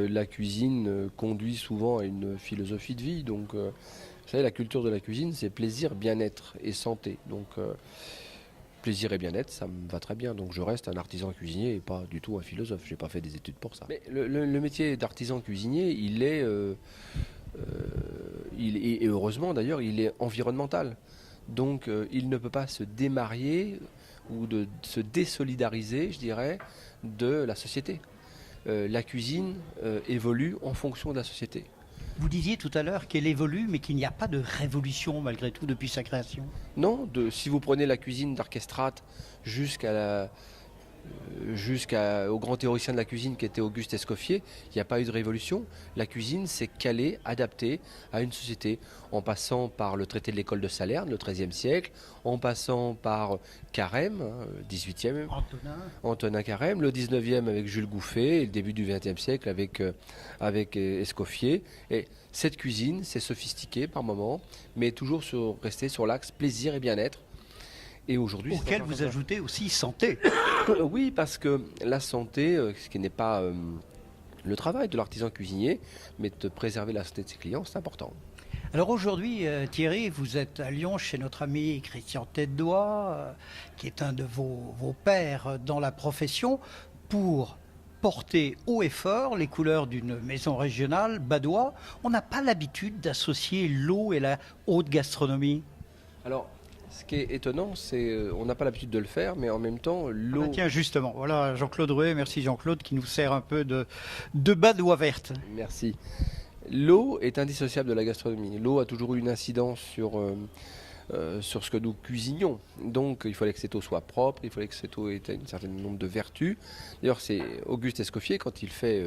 La cuisine conduit souvent à une philosophie de vie. Donc, vous savez, la culture de la cuisine, c'est plaisir, bien-être et santé. Donc, plaisir et bien-être, ça me va très bien. Donc, je reste un artisan cuisinier et pas du tout un philosophe. J'ai pas fait des études pour ça. Mais le métier d'artisan cuisinier, et heureusement d'ailleurs, il est environnemental. Donc, il ne peut pas se démarier ou de se désolidariser, je dirais, de la société. La cuisine évolue en fonction de la société. Vous disiez tout à l'heure qu'elle évolue, mais qu'il n'y a pas de révolution malgré tout depuis sa création. Non, si vous prenez la cuisine d'Archestrate jusqu'à jusqu'au grand théoricien de la cuisine qui était Auguste Escoffier, il n'y a pas eu de révolution. La cuisine s'est calée, adaptée à une société, en passant par le traité de l'école de Salerne, le XIIIe siècle, en passant par Carême, hein, 18e, Antonin. Antonin Carême, le 19e avec Jules Gouffet, et le début du XXe siècle avec Escoffier. Et cette cuisine s'est sophistiquée par moments, mais toujours restée sur l'axe plaisir et bien-être. Et aujourd'hui, Auquel vous ajoutez aussi santé. oui, parce que la santé, ce qui n'est pas le travail de l'artisan cuisinier, mais de préserver la santé de ses clients, c'est important. Alors aujourd'hui, Thierry, vous êtes à Lyon chez notre ami Christian Tête-Doigt, qui est un de vos pairs dans la profession, pour porter haut et fort les couleurs d'une maison régionale, Badois. On n'a pas l'habitude d'associer l'eau et la haute gastronomie. Alors, ce qui est étonnant, c'est on n'a pas l'habitude de le faire, mais en même temps, Ah l'eau... bah tiens, justement, voilà Jean-Claude Rouet, merci Jean-Claude, qui nous sert un peu de Badois verte. Merci. L'eau est indissociable de la gastronomie. L'eau a toujours eu une incidence sur ce que nous cuisinions. Donc il fallait que cette eau soit propre, il fallait que cette eau ait un certain nombre de vertus. D'ailleurs, c'est Auguste Escoffier, quand il fait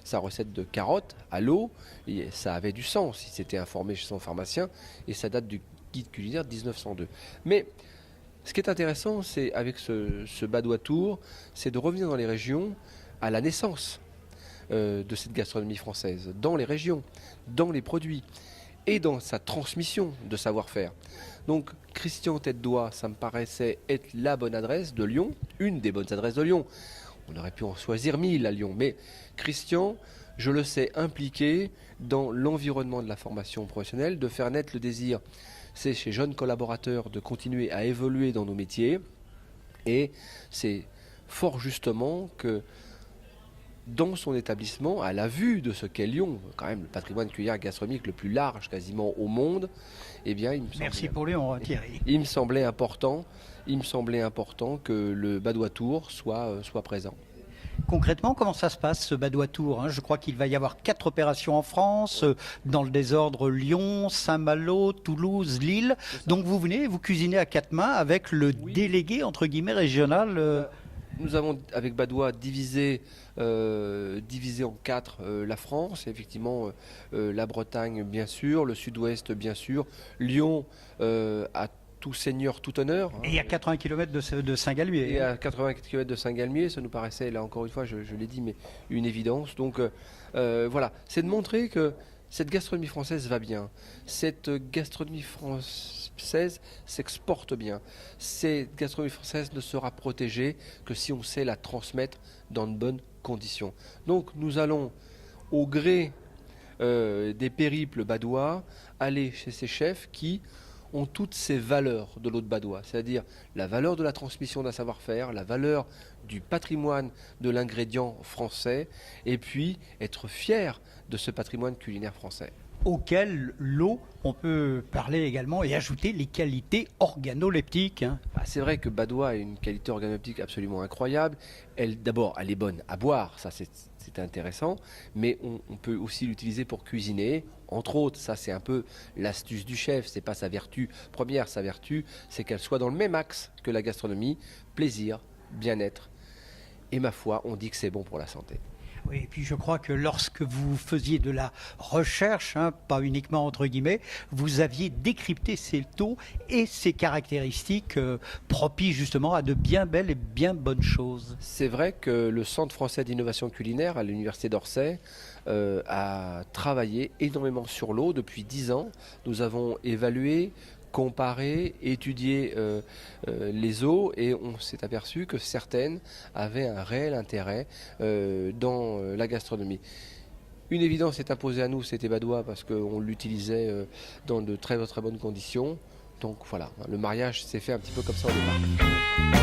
sa recette de carottes à l'eau, ça avait du sens. Il s'était informé chez son pharmacien, et ça date du guide culinaire de 1902. Mais ce qui est intéressant, c'est avec ce Badois Tour, c'est de revenir dans les régions à la naissance de cette gastronomie française, dans les régions, dans les produits et dans sa transmission de savoir-faire. Donc Christian Tête-Doigt, ça me paraissait être la bonne adresse de Lyon, une des bonnes adresses de Lyon. On aurait pu en choisir 1000 à Lyon, mais Christian, je le sais, impliqué dans l'environnement de la formation professionnelle, de faire naître le désir, c'est chez jeunes collaborateurs, de continuer à évoluer dans nos métiers. Et c'est fort justement que dans son établissement, à la vue de ce qu'est Lyon, quand même le patrimoine cueillard gastronomique le plus large quasiment au monde, eh bien, Merci pour Lyon, Thierry. il me semblait important que le Badois Tour soit présent. Concrètement, comment ça se passe, ce Badois Tour, hein? Je crois qu'il va y avoir 4 opérations en France, dans le désordre Lyon, Saint-Malo, Toulouse, Lille. Donc vous venez, vous cuisinez à 4 mains avec le délégué, entre guillemets, régional. Nous avons, avec Badois, divisé en 4 la France, effectivement la Bretagne bien sûr, le Sud-Ouest bien sûr, Lyon à tout seigneur, tout honneur. Et à 80 km de Saint-Galmier. Et à 80 km de Saint-Galmier, ça nous paraissait, là encore une fois, je l'ai dit, mais une évidence. Donc voilà, c'est de montrer que cette gastronomie française va bien. Cette gastronomie française s'exporte bien. Cette gastronomie française ne sera protégée que si on sait la transmettre dans de bonnes conditions. Donc nous allons, au gré des périples badois, aller chez ces chefs qui ont toutes ces valeurs de l'eau de Badois, c'est-à-dire la valeur de la transmission d'un savoir-faire, la valeur du patrimoine de l'ingrédient français, et puis être fier de ce patrimoine culinaire français. Auquel l'eau, on peut parler également et ajouter les qualités organoleptiques. Hein. C'est vrai que Badois a une qualité organoleptique absolument incroyable. D'abord, elle est bonne à boire, ça c'est intéressant, mais on peut aussi l'utiliser pour cuisiner. Entre autres, ça c'est un peu l'astuce du chef, c'est pas sa vertu première, sa vertu c'est qu'elle soit dans le même axe que la gastronomie, plaisir, bien-être, et ma foi, on dit que c'est bon pour la santé. Oui, et puis je crois que lorsque vous faisiez de la recherche, hein, pas uniquement entre guillemets, vous aviez décrypté ces taux et ces caractéristiques propices justement à de bien belles et bien bonnes choses. C'est vrai que le Centre français d'innovation culinaire à l'Université d'Orsay a travaillé énormément sur l'eau depuis 10 ans. Nous avons évalué, comparé, étudié les eaux, et on s'est aperçu que certaines avaient un réel intérêt dans la gastronomie. Une évidence est imposée à nous, c'était Badois, parce qu'on l'utilisait dans de très très bonnes conditions. Donc voilà, le mariage s'est fait un petit peu comme ça au départ.